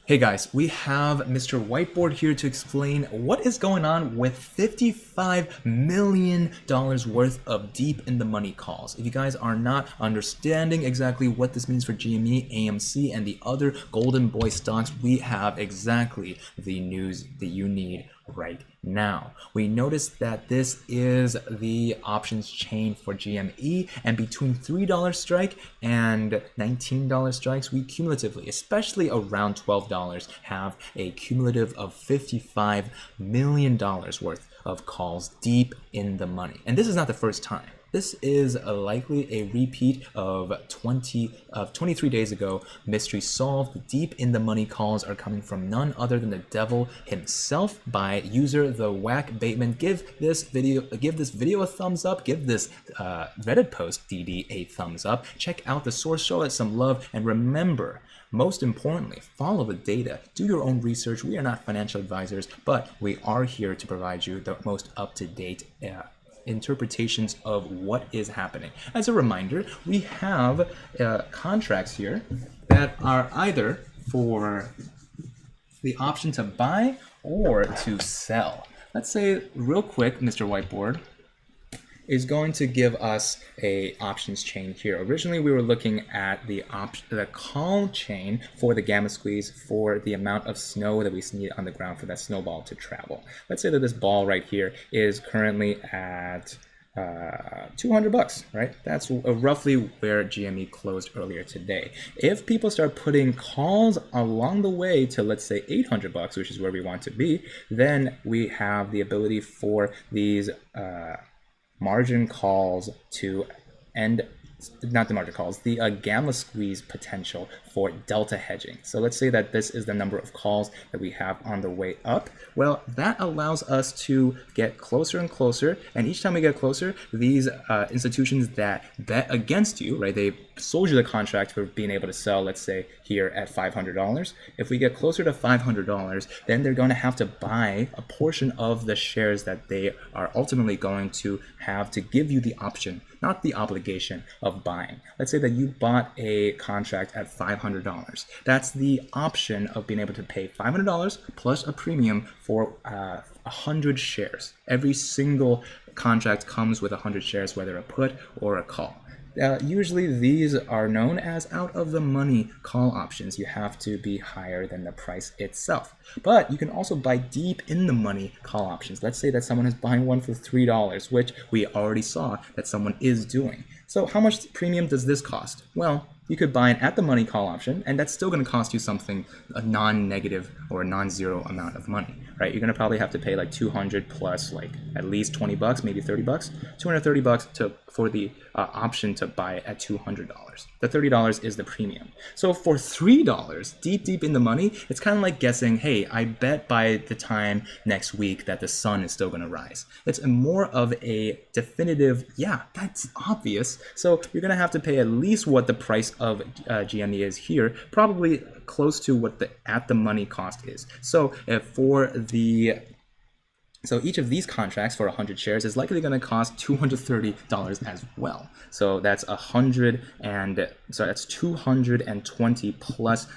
Hey guys, we have Mr. Whiteboard here to explain what is going on with $55 million worth of deep in the money calls. If you guys are not understanding exactly what this means for GME, AMC, and the other golden boy stocks, we have exactly the news that you need right now. We noticed that this is the options chain for GME, and between $3 strike and $19 strikes, we cumulatively, especially around $12, have a cumulative of $55 million worth of calls deep in the money. And this is not the first time. This is likely a repeat of 23 days ago. Mystery solved. The deep in the money calls are coming from none other than the devil himself by user the Whack Bateman. Give this video a thumbs up. Give this Reddit post DD a thumbs up. Check out the source, show it some love, and remember, most importantly, follow the data. Do your own research. We are not financial advisors, but we are here to provide you the most up-to-date interpretations of what is happening. As a reminder, we have contracts here that are either for the option to buy or to sell. Let's say real quick, Mr. Whiteboard is going to give us a options chain here. Originally, we were looking at the call chain for the gamma squeeze for the amount of snow that we need on the ground for that snowball to travel. Let's say that this ball right here is currently at $200, right? That's roughly where GME closed earlier today. If people start putting calls along the way to, let's say, $800, which is where we want to be, then we have the ability for these margin calls to end, not the margin calls, the gamma squeeze potential for delta hedging. So let's say that this is the number of calls that we have on the way up. Well, that allows us to get closer and closer. And each time we get closer, these institutions that bet against you, right, they sold you the contract for being able to sell, let's say here at $500. If we get closer to $500, then they're going to have to buy a portion of the shares that they are ultimately going to have to give you the option, not the obligation of buying. Let's say that you bought a contract at $500. That's the option of being able to pay $500 plus a premium for 100 shares. Every single contract comes with 100 shares, whether a put or a call. Usually these are known as out of the money call options. You have to be higher than the price itself. But you can also buy deep in the money call options. Let's say that someone is buying one for $3, which we already saw that someone is doing. So how much premium does this cost? Well, you could buy an at the money call option, and that's still going to cost you something, a non-negative or a non-zero amount of money, right? You're going to probably have to pay like 200 plus like at least $20, maybe $30, $230 for the option to buy it at $200. The $30 is the premium. So for $3, deep in the money, it's kind of like guessing, hey, I bet by the time next week that the sun is still going to rise. It's more of a definitive, yeah, that's obvious. So you're going to have to pay at least what the price of GME is here, probably close to what the at the money cost is. So so each of these contracts for 100 shares is likely going to cost $230 as well. So that's that's $220 plus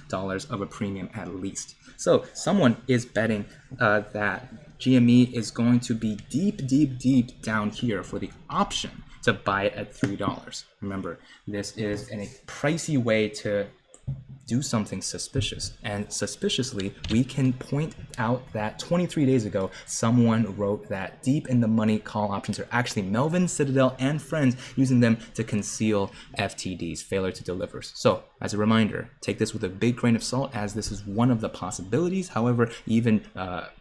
of a premium at least. So someone is betting that GME is going to be deep down here for the option to buy it at $3. Remember, this is a pricey way to do something suspicious, and suspiciously we can point out that 23 days ago someone wrote that deep in the money call options are actually Melvin, Citadel, and friends using them to conceal FTDs, failure to deliver. So as a reminder, take this with a big grain of salt, as this is one of the possibilities. However, even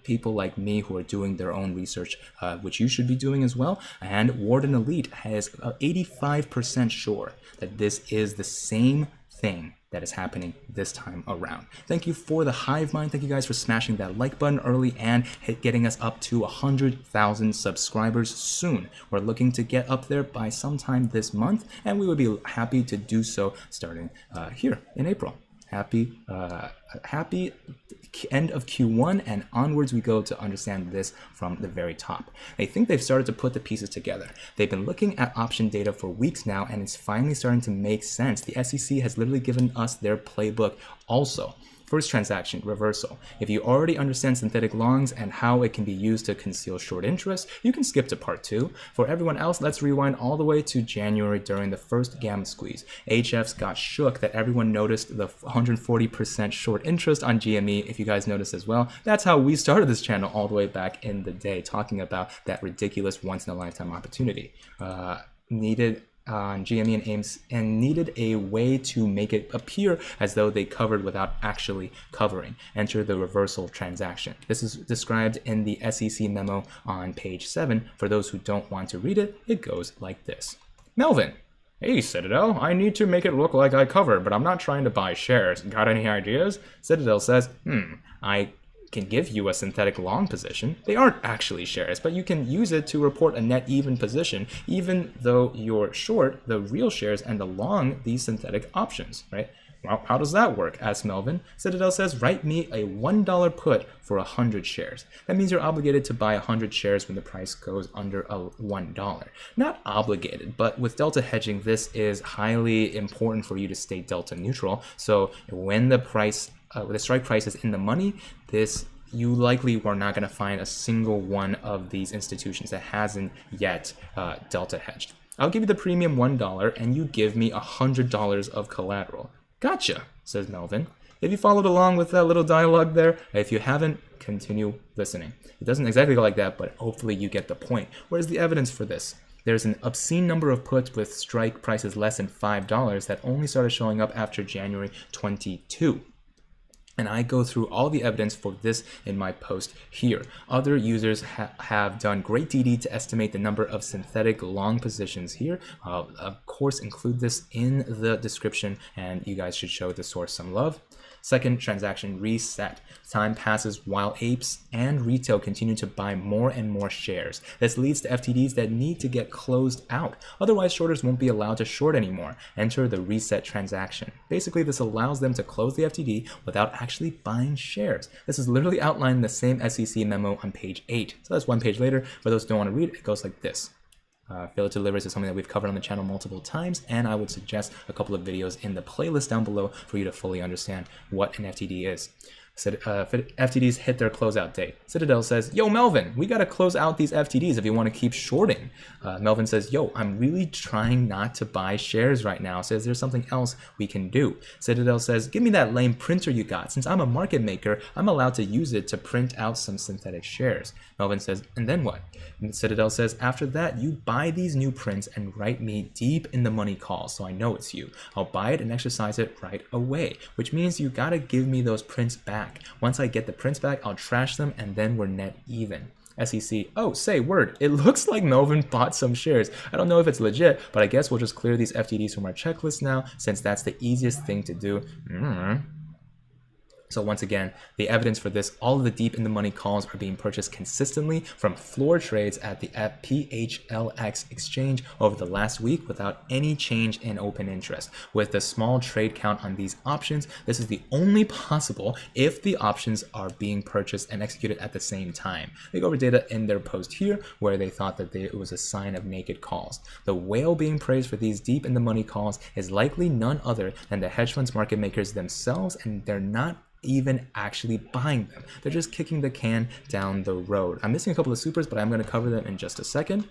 people like me who are doing their own research, which you should be doing as well, and Warden Elite has 85% sure that this is the same thing that is happening this time around. Thank you for the hive mind. Thank you guys for smashing that like button early and getting us up to 100,000 subscribers soon. We're looking to get up there by sometime this month, and we would be happy to do so starting here in April. Happy end of Q1 and onwards we go to understand this from the very top. I think they've started to put the pieces together. They've been looking at option data for weeks now, and it's finally starting to make sense. The SEC has literally given us their playbook also. First transaction, reversal. If you already understand synthetic longs and how it can be used to conceal short interest, you can skip to part 2. For everyone else, let's rewind all the way to January during the first gamma squeeze. HFs got shook that everyone noticed the 140% short interest on GME. If you guys noticed as well, that's how we started this channel all the way back in the day, talking about that ridiculous once-in-a-lifetime opportunity. Needed on GME and AIMS, and needed a way to make it appear as though they covered without actually covering. Enter the reversal transaction. This is described in the SEC memo on page 7. For those who don't want to read it, it goes like this. Melvin. Hey, Citadel, I need to make it look like I covered, but I'm not trying to buy shares. Got any ideas? Citadel says, I can give you a synthetic long position. They aren't actually shares, but you can use it to report a net even position, even though you're short the real shares and the long these synthetic options, right? Well, how does that work? Asks Melvin. Citadel says, write me a $1 put for 100 shares. That means you're obligated to buy 100 shares when the price goes under $1. Not obligated, but with delta hedging, this is highly important for you to stay delta neutral. So when the price the strike price is in the money, you likely are not going to find a single one of these institutions that hasn't yet delta hedged. I'll give you the premium $1 and you give me $100 of collateral. Gotcha, says Melvin. If you followed along with that little dialogue there, if you haven't, continue listening. It doesn't exactly go like that, but hopefully you get the point. Where's the evidence for this? There's an obscene number of puts with strike prices less than $5 that only started showing up after January 22. And I go through all the evidence for this in my post here. Other users have done great DD to estimate the number of synthetic long positions here. I'll, of course, include this in the description, and you guys should show the source some love. Second transaction, reset. Time passes while apes and retail continue to buy more and more shares. This leads to FTDs that need to get closed out. Otherwise, shorters won't be allowed to short anymore. Enter the reset transaction. Basically, this allows them to close the FTD without actually buying shares. This is literally outlined in the same SEC memo on page 8. So that's one page later. For those who don't want to read it, it goes like this. Failure to deliver is something that we've covered on the channel multiple times, and I would suggest a couple of videos in the playlist down below for you to fully understand what an FTD is. FTDs hit their closeout date. Citadel says, yo, Melvin, we got to close out these FTDs if you want to keep shorting. Melvin says, yo, I'm really trying not to buy shares right now. So is there something else we can do? Citadel says, give me that lame printer you got. Since I'm a market maker, I'm allowed to use it to print out some synthetic shares. Melvin says, and then what? And Citadel says, after that, you buy these new prints and write me deep in the money calls so I know it's you. I'll buy it and exercise it right away, which means you got to give me those prints back. Once I get the prints back, I'll trash them and then we're net even. SEC, oh, say word, it looks like Melvin bought some shares. I don't know if it's legit, but I guess we'll just clear these FTDs from our checklist now since that's the easiest thing to do. So once again, the evidence for this, all of the deep in the money calls are being purchased consistently from floor trades at the PHLX exchange over the last week without any change in open interest. With the small trade count on these options, this is the only possible if the options are being purchased and executed at the same time. They go over data in their post here where they thought that it was a sign of naked calls. The whale being praised for these deep in the money calls is likely none other than the hedge funds market makers themselves, and they're not even actually buying them. They're just kicking the can down the road. I'm missing a couple of supers, but I'm going to cover them in just a second.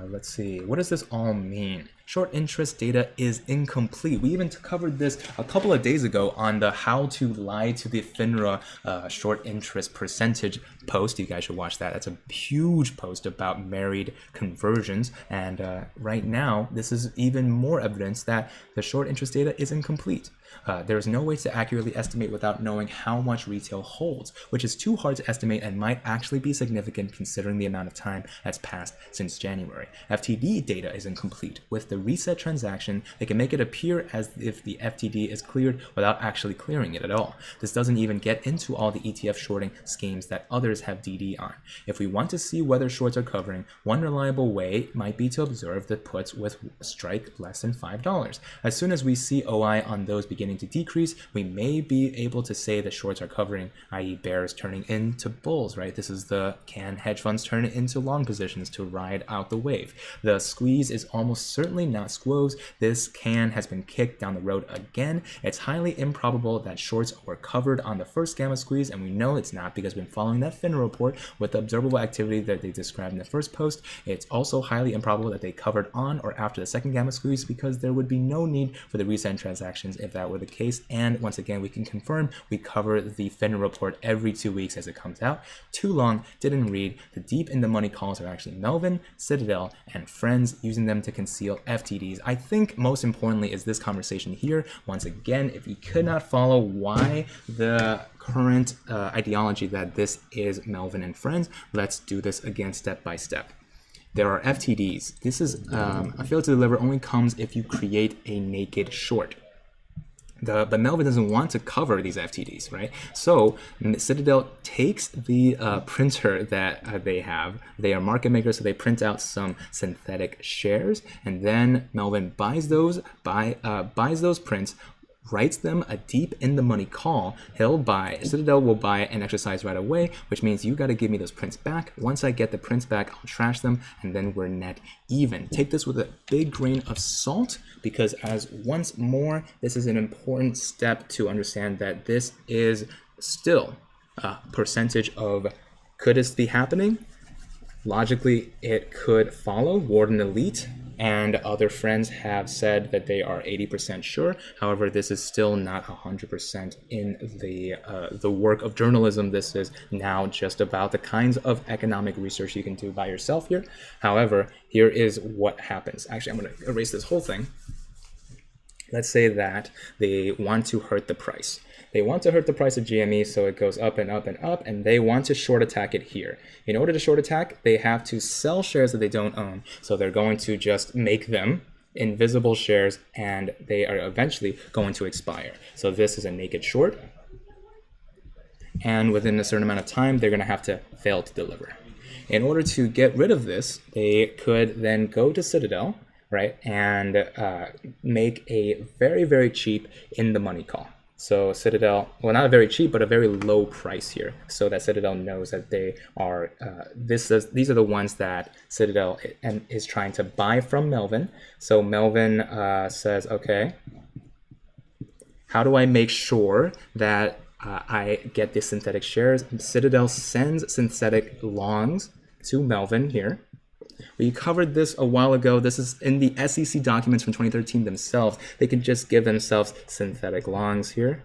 Let's see, what does this all mean? Short interest data is incomplete. We even covered this a couple of days ago on the how to lie to the FINRA short interest percentage post. You guys should watch that. That's a huge post about married conversions. And right now, this is even more evidence that the short interest data is incomplete. There is no way to accurately estimate without knowing how much retail holds, which is too hard to estimate and might actually be significant considering the amount of time that's passed since January. FTD data is incomplete. With the reset transaction, they can make it appear as if the FTD is cleared without actually clearing it at all. This doesn't even get into all the ETF shorting schemes that others have DD on. If we want to see whether shorts are covering, one reliable way might be to observe the puts with strike less than $5. As soon as we see OI on those beginning beginning to decrease, we may be able to say that shorts are covering, i.e. bears turning into bulls, right? This is the can hedge funds turn into long positions to ride out the wave. The squeeze is almost certainly not squoze. This can has been kicked down the road again. It's highly improbable that shorts were covered on the first gamma squeeze, and we know it's not because we've been following that FINRA report with the observable activity that they described in the first post. It's also highly improbable that they covered on or after the second gamma squeeze, because there would be no need for the recent transactions if that were the case. And once again, we can confirm we cover the FINRA report every 2 weeks as it comes out. Too long, didn't read. The deep in the money calls are actually Melvin, Citadel, and friends, using them to conceal FTDs. I think most importantly is this conversation here. Once again, if you could not follow why the current ideology that this is Melvin and friends, let's do this again step by step. There are FTDs. This is a failure to deliver only comes if you create a naked short. But Melvin doesn't want to cover these FTDs, right? So Citadel takes the printer that they have. They are market makers, so they print out some synthetic shares, and then Melvin buys those prints, writes them a deep in the money call. Citadel will buy and exercise right away, which means you got to give me those prints back. Once I get the prints back, I'll trash them, and then we're net even. Take this with a big grain of salt, because as once more, this is an important step to understand that this is still a percentage of could this be happening? Logically, it could follow. Warden Elite and other friends have said that they are 80% sure. However, this is still not 100% in the work of journalism. This is now just about the kinds of economic research you can do by yourself here. However, here is what happens. Actually, I'm going to erase this whole thing. Let's say that they want to hurt the price. They want to hurt the price of GME so it goes up and up and up, and they want to short attack it here. In order to short attack, they have to sell shares that they don't own. So they're going to just make them invisible shares, and they are eventually going to expire. So this is a naked short. And within a certain amount of time, they're going to have to fail to deliver. In order to get rid of this, they could then go to Citadel, right, and make a very, very cheap in the money call. So Citadel, well, not a very cheap, but a very low price here, so that Citadel knows that they are, these are the ones that Citadel is trying to buy from Melvin. So Melvin says, okay, how do I make sure that I get the synthetic shares? Citadel sends synthetic longs to Melvin here. We covered this a while ago. This is in the SEC documents from 2013 themselves. They can just give themselves synthetic longs here.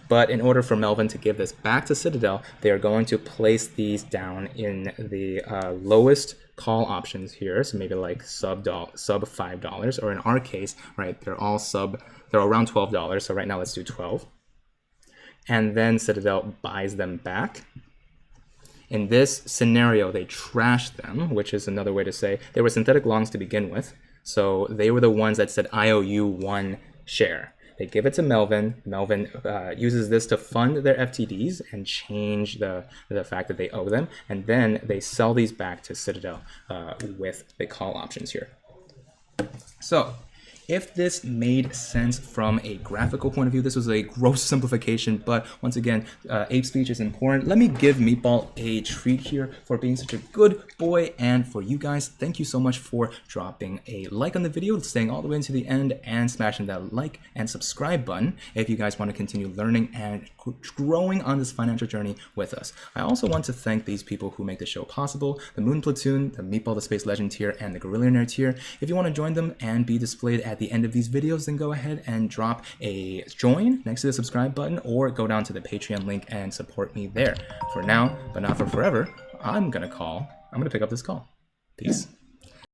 But in order for Melvin to give this back to Citadel, they are going to place these down in the lowest call options here. So maybe like sub $5, or in our case, right, they're around $12. So right now let's do 12. And then Citadel buys them back. In this scenario, they trashed them, which is another way to say they were synthetic longs to begin with. So they were the ones that said, I owe you 1 share. They give it to Melvin. Melvin uses this to fund their FTDs and change the fact that they owe them. And then they sell these back to Citadel with the call options here. So if this made sense from a graphical point of view, this was a gross simplification, but once again, ape speech is important. Let me give Meatball a treat here for being such a good boy, and for you guys, thank you so much for dropping a like on the video, staying all the way into the end, and smashing that like and subscribe button if you guys want to continue learning and growing on this financial journey with us. I also want to thank these people who make the show possible: the Moon Platoon, the Meatball the Space Legend tier, and the Gorillionaire tier. If you want to join them and be displayed at the end of these videos, then go ahead and drop a join next to the subscribe button, or go down to the Patreon link and support me there. For now, but not for forever, I'm gonna pick up this call. Peace.